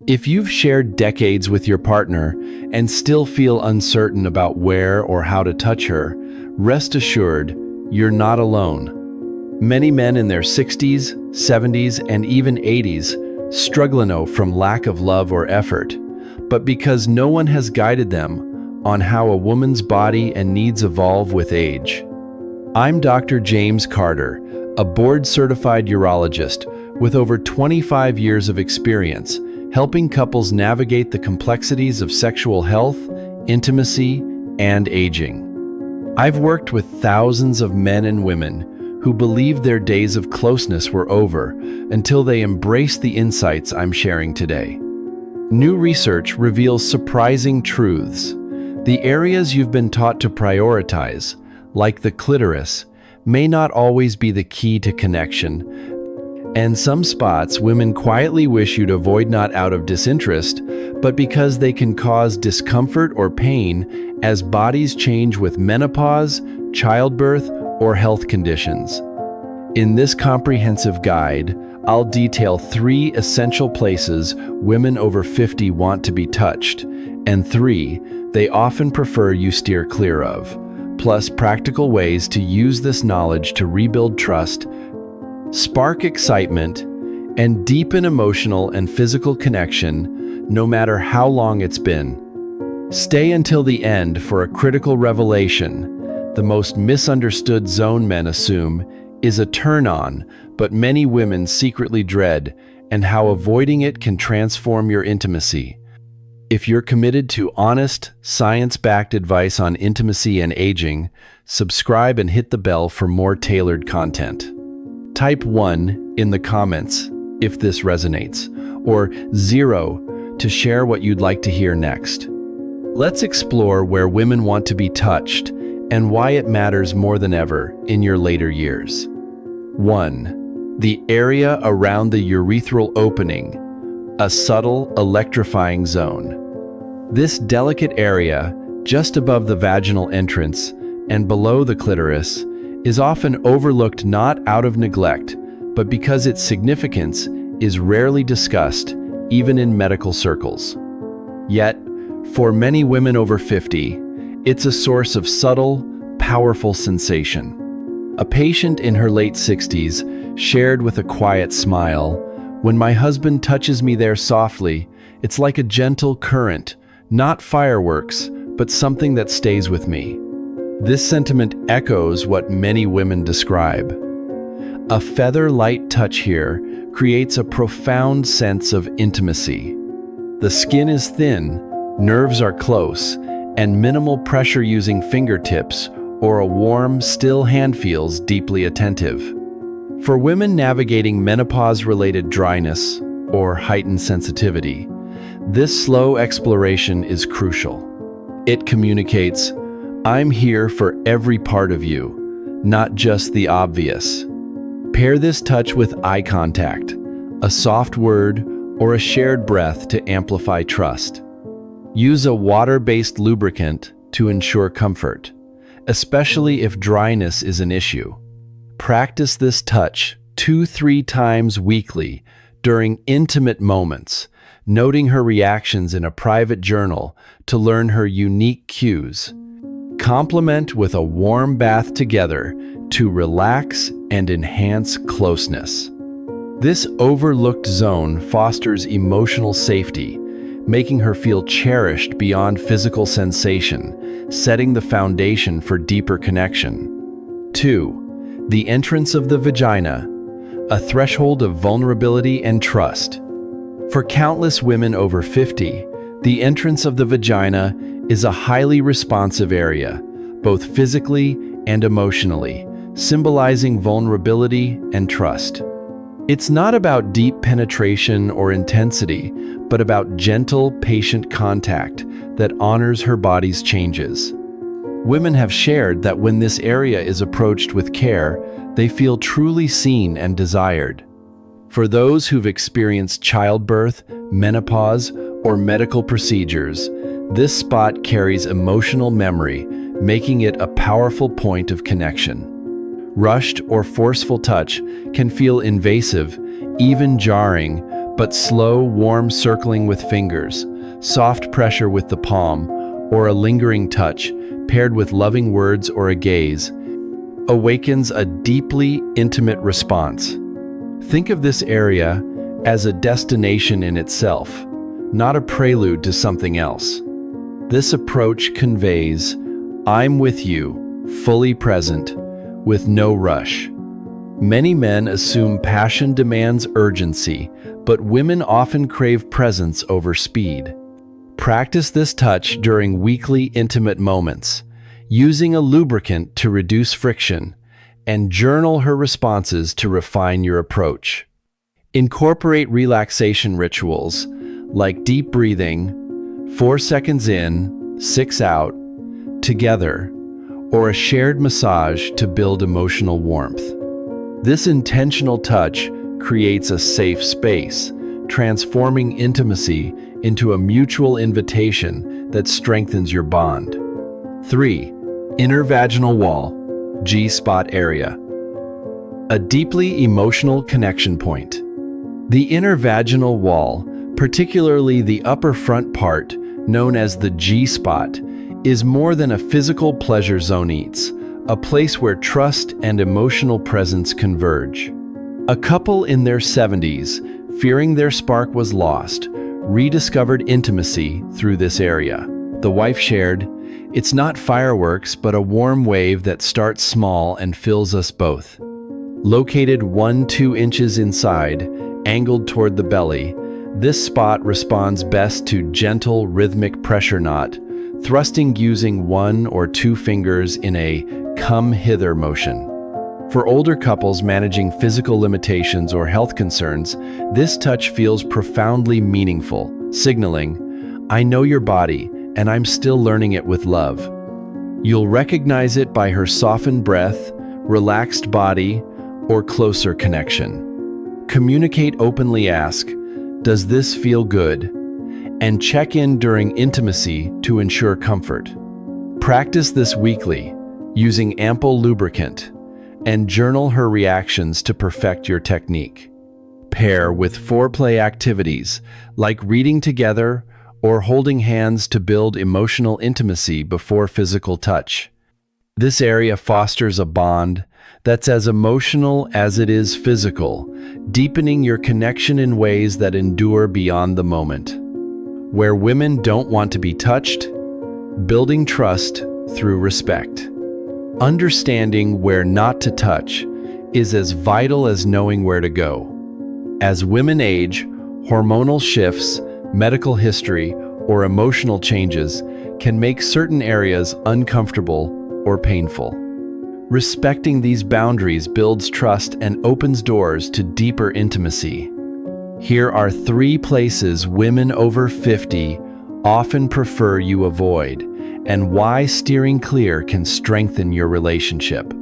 If you've shared decades with your partner and still feel uncertain about where or how to touch her, rest assured, you're not alone. Many men in their 60s, 70s, and even 80s struggle from lack of love or effort, but because no one has guided them on how a woman's body and needs evolve with age. I'm Dr. James Carter, a board-certified urologist with over 25 years of experience helping couples navigate the complexities of sexual health, intimacy, and aging. I've worked with thousands of men and women who believed their days of closeness were over until they embraced the insights I'm sharing today. New research reveals surprising truths. The areas you've been taught to prioritize, like the clitoris, may not always be the key to connection, and some spots women quietly wish you'd avoid not out of disinterest, but because they can cause discomfort or pain as bodies change with menopause, childbirth, or health conditions. In this comprehensive guide, I'll detail 3 essential places women over 50 want to be touched, and 3 they often prefer you steer clear of, plus practical ways to use this knowledge to rebuild trust, spark excitement, and deepen emotional and physical connection, no matter how long it's been. Stay until the end for a critical revelation. The most misunderstood zone men assume is a turn-on, but many women secretly dread, and how avoiding it can transform your intimacy. If you're committed to honest, science-backed advice on intimacy and aging, subscribe and hit the bell for more tailored content. Type 1 in the comments if this resonates, or 0 to share what you'd like to hear next. Let's explore where women want to be touched and why it matters more than ever in your later years. 1. The area around the urethral opening, a subtle, electrifying zone. This delicate area, just above the vaginal entrance and below the clitoris, is often overlooked not out of neglect, but because its significance is rarely discussed, even in medical circles. Yet, for many women over 50, it's a source of subtle, powerful sensation. A patient in her late 60s shared with a quiet smile, "When my husband touches me there softly, it's like a gentle current, not fireworks, but something that stays with me." This sentiment echoes what many women describe. A feather-light touch here creates a profound sense of intimacy. The skin is thin, nerves are close, and minimal pressure using fingertips or a warm, still hand feels deeply attentive. For women navigating menopause-related dryness or heightened sensitivity, this slow exploration is crucial. It communicates, "I'm here for every part of you, not just the obvious." Pair this touch with eye contact, a soft word, or a shared breath to amplify trust. Use a water-based lubricant to ensure comfort, especially if dryness is an issue. Practice this touch 2-3 times weekly during intimate moments, noting her reactions in a private journal to learn her unique cues. Complement with a warm bath together to relax and enhance closeness. This overlooked zone fosters emotional safety, making her feel cherished beyond physical sensation, setting the foundation for deeper connection. 2. The entrance of the vagina, a threshold of vulnerability and trust. For countless women over 50, the entrance of the vagina is a highly responsive area, both physically and emotionally, symbolizing vulnerability and trust. It's not about deep penetration or intensity, but about gentle, patient contact that honors her body's changes. Women have shared that when this area is approached with care, they feel truly seen and desired. For those who've experienced childbirth, menopause, or medical procedures, this spot carries emotional memory, making it a powerful point of connection. Rushed or forceful touch can feel invasive, even jarring, but slow, warm circling with fingers, soft pressure with the palm, or a lingering touch, paired with loving words or a gaze, awakens a deeply intimate response. Think of this area as a destination in itself, not a prelude to something else. This approach conveys, "I'm with you, fully present, with no rush." Many men assume passion demands urgency, but women often crave presence over speed. Practice this touch during weekly intimate moments, using a lubricant to reduce friction, and journal her responses to refine your approach. Incorporate relaxation rituals like deep breathing, 4 seconds in, 6 out, together, or a shared massage to build emotional warmth. This intentional touch creates a safe space, transforming intimacy into a mutual invitation that strengthens your bond. 3. Inner vaginal wall, G-spot area. A deeply emotional connection point. The inner vaginal wall, particularly the upper front part, known as the G-spot, is more than a physical pleasure zone. It's a place where trust and emotional presence converge. A couple in their 70s, fearing their spark was lost, rediscovered intimacy through this area. The wife shared, "It's not fireworks, but a warm wave that starts small and fills us both." Located 1-2 inches inside, angled toward the belly, this spot responds best to gentle rhythmic pressure, not thrusting, using 1 or 2 fingers in a come hither motion. For older couples managing physical limitations or health concerns, this touch feels profoundly meaningful, signaling, "I know your body, and I'm still learning it with love." You'll recognize it by her softened breath, relaxed body, or closer connection. Communicate openly, ask, "Does this feel good?" and check in during intimacy to ensure comfort. Practice this weekly, using ample lubricant, and journal her reactions to perfect your technique. Pair with foreplay activities like reading together or holding hands to build emotional intimacy before physical touch. This area fosters a bond that's as emotional as it is physical, deepening your connection in ways that endure beyond the moment. Where women don't want to be touched, building trust through respect. Understanding where not to touch is as vital as knowing where to go. As women age, hormonal shifts, medical history, or emotional changes can make certain areas uncomfortable or painful. Respecting these boundaries builds trust and opens doors to deeper intimacy. Here are 3 places women over 50 often prefer you avoid, and why steering clear can strengthen your relationship.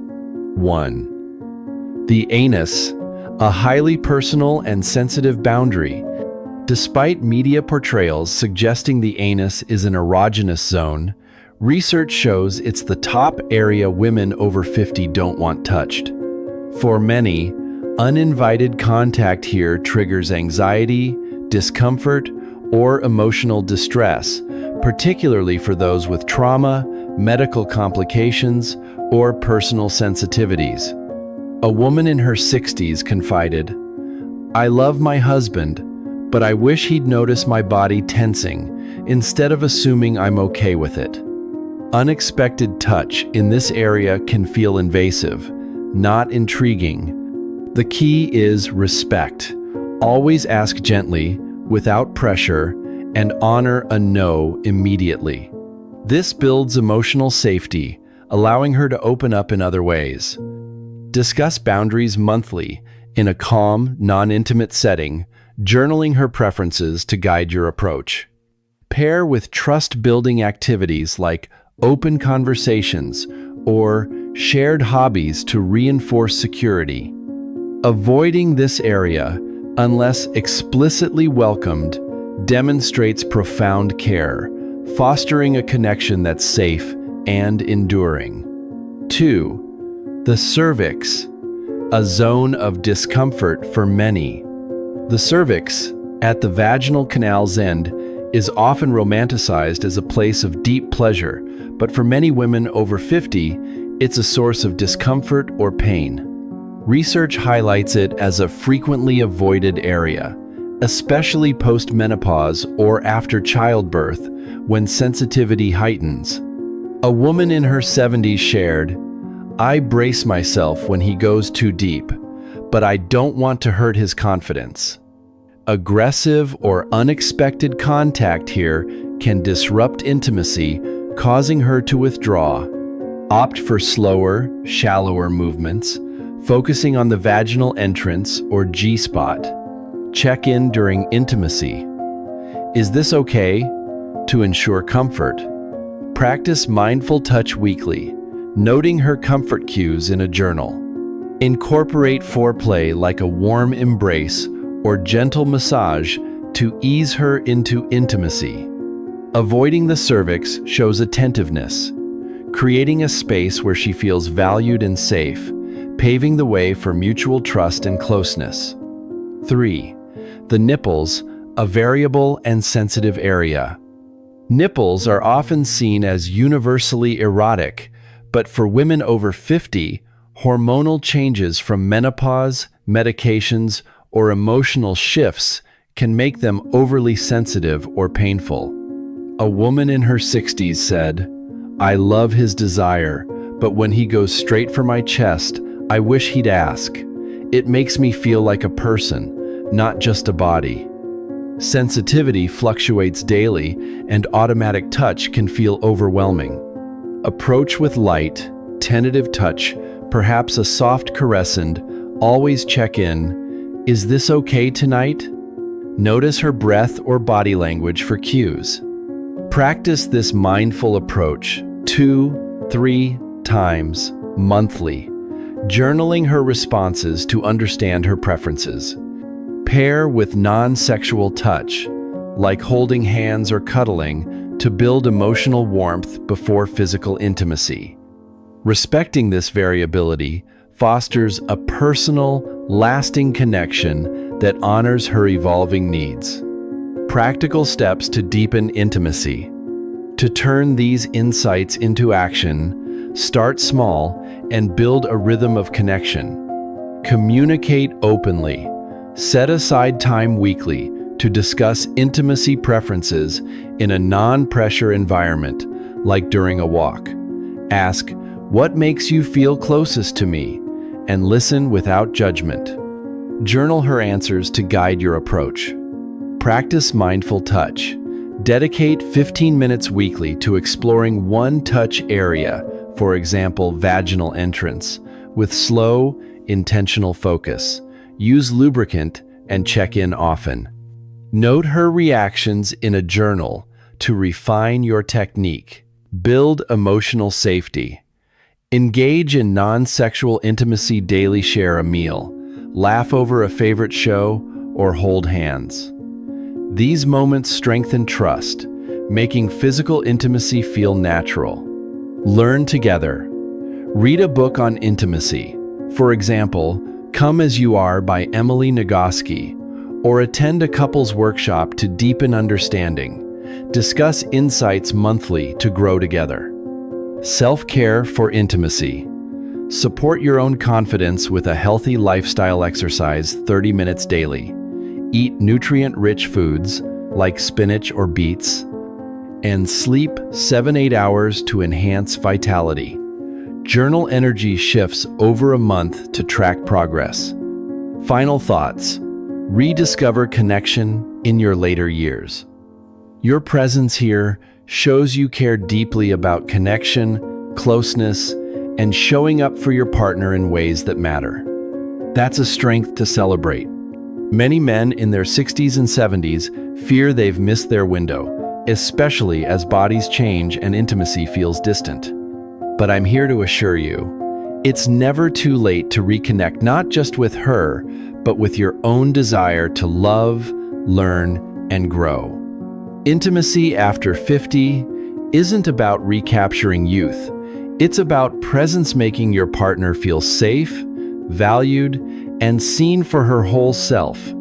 1. The anus, a highly personal and sensitive boundary. Despite media portrayals suggesting the anus is an erogenous zone, research shows it's the top area women over 50 don't want touched. For many, uninvited contact here triggers anxiety, discomfort, or emotional distress, particularly for those with trauma, medical complications, or personal sensitivities. A woman in her 60s confided, "I love my husband, but I wish he'd notice my body tensing instead of assuming I'm okay with it." Unexpected touch in this area can feel invasive, not intriguing. The key is respect. Always ask gently, without pressure, and honor a no immediately. This builds emotional safety, allowing her to open up in other ways. Discuss boundaries monthly in a calm, non-intimate setting, journaling her preferences to guide your approach. Pair with trust-building activities like open conversations or shared hobbies to reinforce security. Avoiding this area, unless explicitly welcomed, demonstrates profound care, fostering a connection that's safe and enduring. 2. The cervix, a zone of discomfort for many. The cervix, At the vaginal canal's end is often romanticized as a place of deep pleasure, but for many women over 50, it's a source of discomfort or pain. Research highlights it as a frequently avoided area, especially post-menopause or after childbirth, when sensitivity heightens. A woman in her 70s shared, "I brace myself when he goes too deep, but I don't want to hurt his confidence." Aggressive or unexpected contact here can disrupt intimacy, causing her to withdraw. Opt for slower, shallower movements, focusing on the vaginal entrance or G-spot. Check in during intimacy. Is this okay? To ensure comfort. Practice mindful touch weekly, noting her comfort cues in a journal. Incorporate foreplay like a warm embrace or gentle massage to ease her into intimacy. Avoiding the cervix shows attentiveness, creating a space where she feels valued and safe, paving the way for mutual trust and closeness. 3. The nipples, a variable and sensitive area. Nipples are often seen as universally erotic, but for women over 50, hormonal changes from menopause, medications, or emotional shifts can make them overly sensitive or painful. A woman in her 60s said, "I love his desire, but when he goes straight for my chest, I wish he'd ask. It makes me feel like a person, not just a body." Sensitivity fluctuates daily, and automatic touch can feel overwhelming. Approach with light, tentative touch, perhaps a soft caress, and always check in. Is this okay tonight? Notice her breath or body language for cues. Practice this mindful approach 2-3 times monthly, journaling her responses to understand her preferences. Pair with non-sexual touch, like holding hands or cuddling, to build emotional warmth before physical intimacy. Respecting this variability fosters a personal, lasting connection that honors her evolving needs. Practical steps to deepen intimacy. To turn these insights into action, start small and build a rhythm of connection. Communicate openly. Set aside time weekly to discuss intimacy preferences in a non-pressure environment, like during a walk. Ask, "What makes you feel closest to me?" and listen without judgment. Journal her answers to guide your approach. Practice mindful touch. Dedicate 15 minutes weekly to exploring one touch area, for example, vaginal entrance, with slow, intentional focus. Use lubricant and check in often. Note her reactions in a journal to refine your technique. Build emotional safety. Engage in non-sexual intimacy daily. Share a meal, laugh over a favorite show, or hold hands. These moments strengthen trust, making physical intimacy feel natural. Learn together. Read a book on intimacy, for example, Come As You Are by Emily Nagoski, or attend a couples workshop to deepen understanding. Discuss insights monthly to grow together. Self-care for intimacy. Support your own confidence with a healthy lifestyle exercise 30 minutes daily. Eat nutrient-rich foods like spinach or beets, and sleep 7-8 hours to enhance vitality. Journal energy shifts over a month to track progress. Final thoughts. Rediscover connection in your later years. Your presence here shows you care deeply about connection, closeness, and showing up for your partner in ways that matter. That's a strength to celebrate. Many men in their 60s and 70s fear they've missed their window, especially as bodies change and intimacy feels distant. But I'm here to assure you, it's never too late to reconnect, not just with her, but with your own desire to love, learn, and grow. Intimacy after 50 isn't about recapturing youth. It's about presence, making your partner feel safe, valued, and seen for her whole self.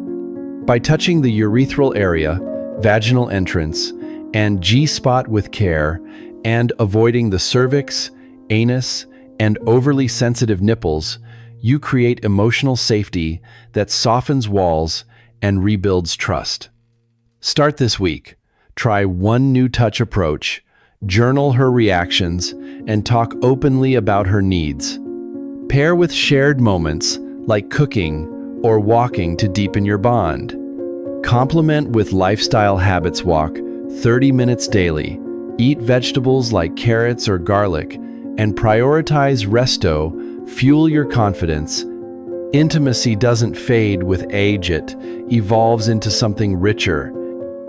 By touching the urethral area, vaginal entrance, and G-spot with care, and avoiding the cervix, anus, and overly sensitive nipples, you create emotional safety that softens walls and rebuilds trust. Start this week. Try one new touch approach, journal her reactions, and talk openly about her needs. Pair with shared moments like cooking or walking to deepen your bond. Complement with lifestyle habits. Walk 30 minutes daily, eat vegetables like carrots or garlic, and prioritize resto. Fuel your confidence. Intimacy doesn't fade with age, it evolves into something richer.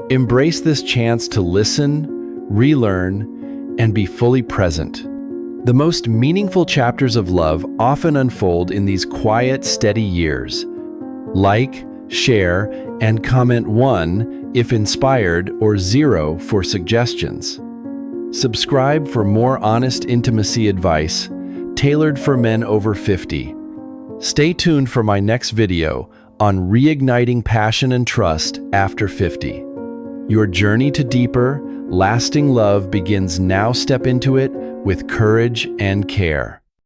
Embrace this chance to listen, relearn, and be fully present. The most meaningful chapters of love often unfold in these quiet, steady years. Like, share, and comment 1 if inspired or 0 for suggestions. Subscribe for more honest intimacy advice tailored for men over 50. Stay tuned for my next video on reigniting passion and trust after 50. Your journey to deeper, lasting love begins now. Step into it with courage and care.